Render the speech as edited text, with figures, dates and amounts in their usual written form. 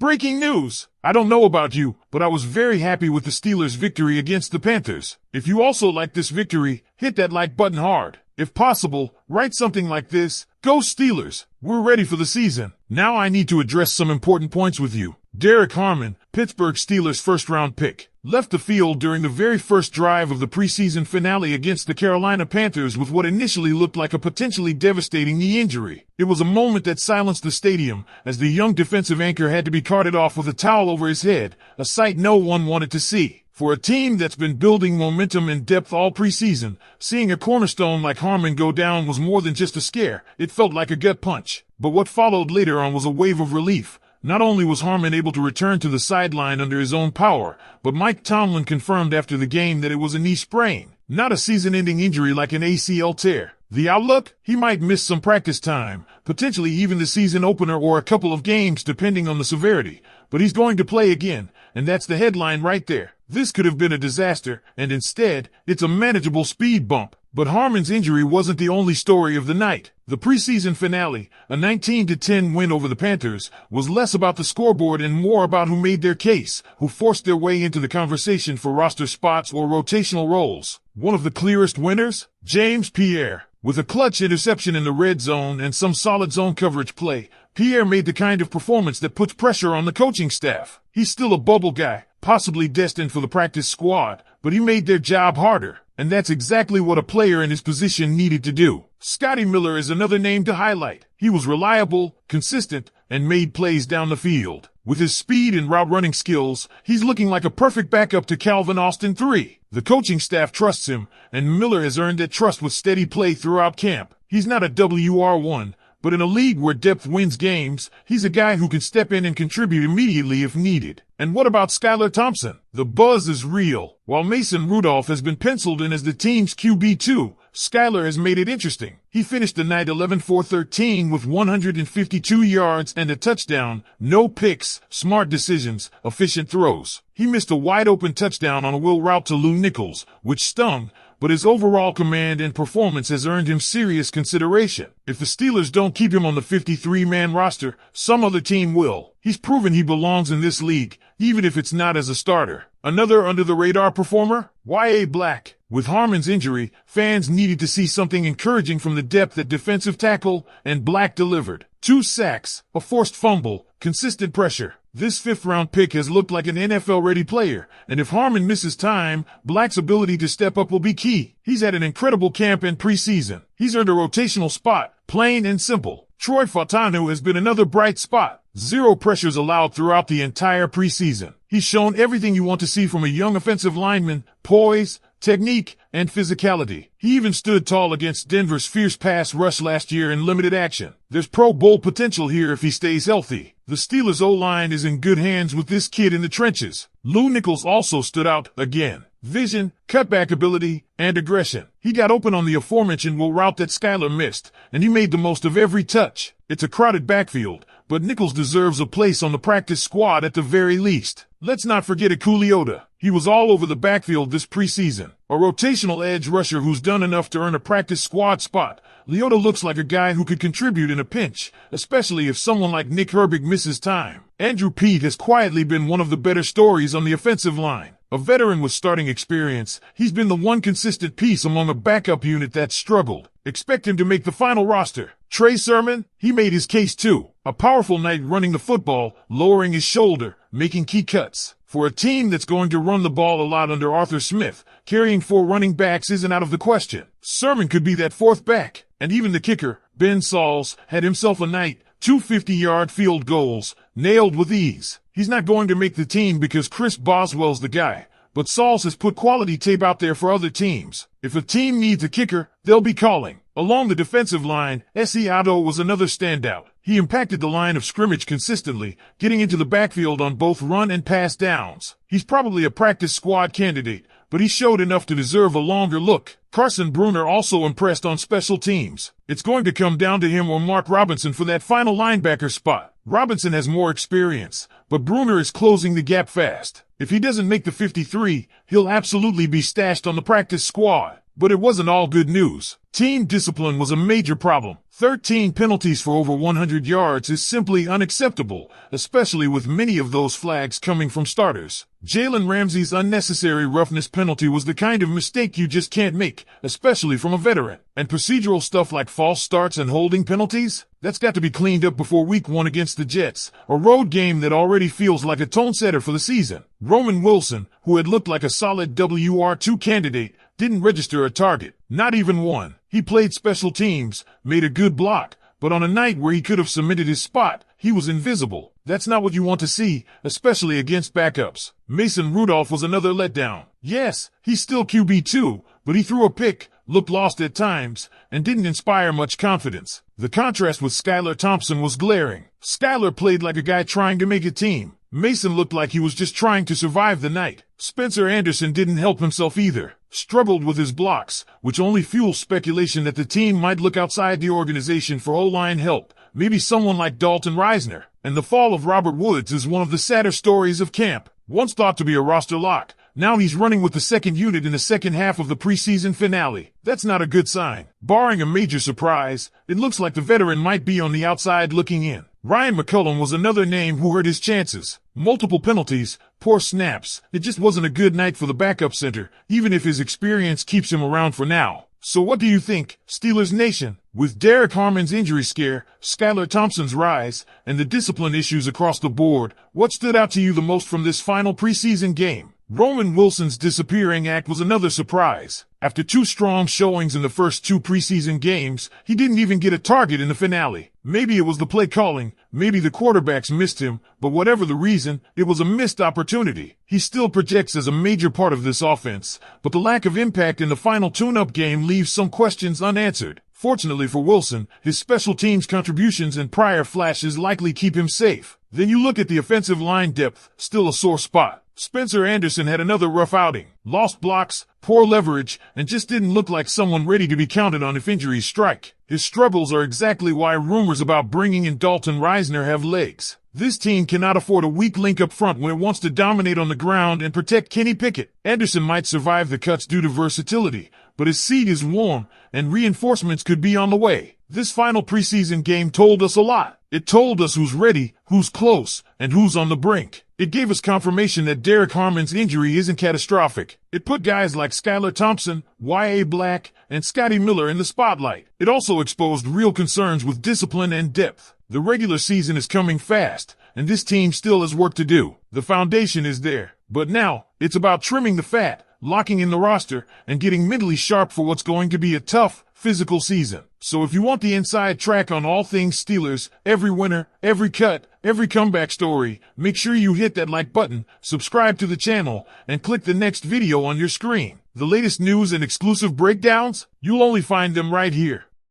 Breaking news! I don't know about you, but I was very happy with the Steelers' victory against the Panthers. If you also like this victory, hit that like button hard. If possible, write something like this: Go Steelers! We're ready for the season. Now I need to address some important points with you. Harmon, Pittsburgh Steelers first-round pick, left the field during the very first drive of the preseason finale against the Carolina Panthers with what initially looked like a potentially devastating knee injury. It was a moment that silenced the stadium, as the young defensive anchor had to be carted off with a towel over his head, a sight no one wanted to see. For a team that's been building momentum and depth all preseason, seeing a cornerstone like Harmon go down was more than just a scare. It felt like a gut punch. But what followed later on was a wave of relief. Not only was Harmon able to return to the sideline under his own power, but Mike Tomlin confirmed after the game that it was a knee sprain, not a season-ending injury like an ACL tear. The outlook? He might miss some practice time, potentially even the season opener or a couple of games depending on the severity, but he's going to play again, and that's the headline right there. This could have been a disaster, and instead, it's a manageable speed bump. But Harmon's injury wasn't the only story of the night. The preseason finale, a 19-10 win over the Panthers, was less about the scoreboard and more about who made their case, who forced their way into the conversation for roster spots or rotational roles. One of the clearest winners? James Pierre. With a clutch interception in the red zone and some solid zone coverage play, Pierre made the kind of performance that puts pressure on the coaching staff. He's still a bubble guy, possibly destined for the practice squad, but he made their job harder. And that's exactly what a player in his position needed to do. Scotty Miller is another name to highlight. He was reliable, consistent, and made plays down the field. With his speed and route running skills, he's looking like a perfect backup to Calvin Austin III. The coaching staff trusts him, and Miller has earned that trust with steady play throughout camp. He's not a WR1, but in a league where depth wins games, he's a guy who can step in and contribute immediately if needed. And what about Skylar Thompson? The buzz is real. While Mason Rudolph has been penciled in as the team's QB2, Skylar has made it interesting. He finished the night 11-for-13 with 152 yards and a touchdown, no picks, smart decisions, efficient throws. He missed a wide-open touchdown on a wheel route to Lou Nichols, which stung, but his overall command and performance has earned him serious consideration. If the Steelers don't keep him on the 53-man roster, some other team will. He's proven he belongs in this league, even if it's not as a starter. Another under-the-radar performer? Y.A. Black. With Harmon's injury, fans needed to see something encouraging from the depth at defensive tackle, and Black delivered. 2 sacks, a forced fumble, consistent pressure. This fifth-round pick has looked like an NFL-ready player, and if Harmon misses time, Black's ability to step up will be key. He's had an incredible camp and preseason. He's earned a rotational spot, plain and simple. Troy Fautanu has been another bright spot. 0 pressures allowed throughout the entire preseason. He's shown everything you want to see from a young offensive lineman: poise, technique, and physicality. He even stood tall against Denver's fierce pass rush last year in limited action. There's Pro Bowl potential here if he stays healthy. The Steelers' O-line is in good hands with this kid in the trenches. Lou Nichols also stood out again. Vision, cutback ability, and aggression. He got open on the aforementioned wheel route that Skylar missed, and he made the most of every touch. It's a crowded backfield, but Nichols deserves a place on the practice squad at the very least. Let's not forget Akuliota. He was all over the backfield this preseason. A rotational edge rusher who's done enough to earn a practice squad spot. Leota looks like a guy who could contribute in a pinch, especially if someone like Nick Herbig misses time. Andrew Peet has quietly been one of the better stories on the offensive line. A veteran with starting experience, he's been the one consistent piece among a backup unit that's struggled. Expect him to make the final roster. Trey Sermon, he made his case too. A powerful night running the football, lowering his shoulder, making key cuts. For a team that's going to run the ball a lot under Arthur Smith, carrying 4 running backs isn't out of the question. Sermon could be that 4th back. And even the kicker, Ben Sauls, had himself a night. 2 50-yard field goals, nailed with ease. He's not going to make the team because Chris Boswell's the guy, but Sauls has put quality tape out there for other teams. If a team needs a kicker, they'll be calling. Along the defensive line, S.E. Otto was another standout. He impacted the line of scrimmage consistently, getting into the backfield on both run and pass downs. He's probably a practice squad candidate, but he showed enough to deserve a longer look. Carson Bruner also impressed on special teams. It's going to come down to him or Mark Robinson for that final linebacker spot. Robinson has more experience, but Bruner is closing the gap fast. If he doesn't make the 53, he'll absolutely be stashed on the practice squad. But it wasn't all good news. Team discipline was a major problem. 13 penalties for over 100 yards is simply unacceptable, especially with many of those flags coming from starters. Jalen Ramsey's unnecessary roughness penalty was the kind of mistake you just can't make, especially from a veteran. And procedural stuff like false starts and holding penalties? That's got to be cleaned up before week 1 against the Jets, a road game that already feels like a tone setter for the season. Roman Wilson, who had looked like a solid WR2 candidate, didn't register a target, not even one. He played special teams, made a good block, but on a night where he could have cemented his spot, he was invisible. That's not what you want to see, especially against backups. Mason Rudolph was another letdown. Yes, he's still QB2, but he threw a pick, looked lost at times, and didn't inspire much confidence. The contrast with Skylar Thompson was glaring. Skylar played like a guy trying to make a team. Mason looked like he was just trying to survive the night. Spencer Anderson didn't help himself either. Struggled with his blocks, which only fuels speculation that the team might look outside the organization for O-line help. Maybe someone like Dalton Reisner. And the fall of Robert Woods is one of the sadder stories of camp. Once thought to be a roster lock, now he's running with the second unit in the second half of the preseason finale. That's not a good sign. Barring a major surprise, it looks like the veteran might be on the outside looking in. Ryan McCullum was another name who hurt his chances. Multiple penalties, poor snaps. It just wasn't a good night for the backup center, even if his experience keeps him around for now. So what do you think, Steelers Nation? With Derek Harmon's injury scare, Skylar Thompson's rise, and the discipline issues across the board, what stood out to you the most from this final preseason game? Roman Wilson's disappearing act was another surprise. After 2 strong showings in the first 2 preseason games, he didn't even get a target in the finale. Maybe it was the play calling, maybe the quarterbacks missed him, but whatever the reason, it was a missed opportunity. He still projects as a major part of this offense, but the lack of impact in the final tune-up game leaves some questions unanswered. Fortunately for Wilson, his special teams contributions and prior flashes likely keep him safe. Then you look at the offensive line depth, still a sore spot. Spencer Anderson had another rough outing. Lost blocks, poor leverage, and just didn't look like someone ready to be counted on if injuries strike. His struggles are exactly why rumors about bringing in Dalton Reisner have legs. This team cannot afford a weak link up front when it wants to dominate on the ground and protect Kenny Pickett. Anderson might survive the cuts due to versatility, but his seat is warm, and reinforcements could be on the way. This final preseason game told us a lot. It told us who's ready, who's close, and who's on the brink. It gave us confirmation that Derek Harmon's injury isn't catastrophic. It put guys like Skylar Thompson, Y.A. Black, and Scotty Miller in the spotlight. It also exposed real concerns with discipline and depth. The regular season is coming fast, and this team still has work to do. The foundation is there, but now it's about trimming the fat, locking in the roster, and getting mentally sharp for what's going to be a tough, physical season. So if you want the inside track on all things Steelers, every winner, every cut, every comeback story, make sure you hit that like button, subscribe to the channel, and click the next video on your screen. The latest news and exclusive breakdowns, you'll only find them right here.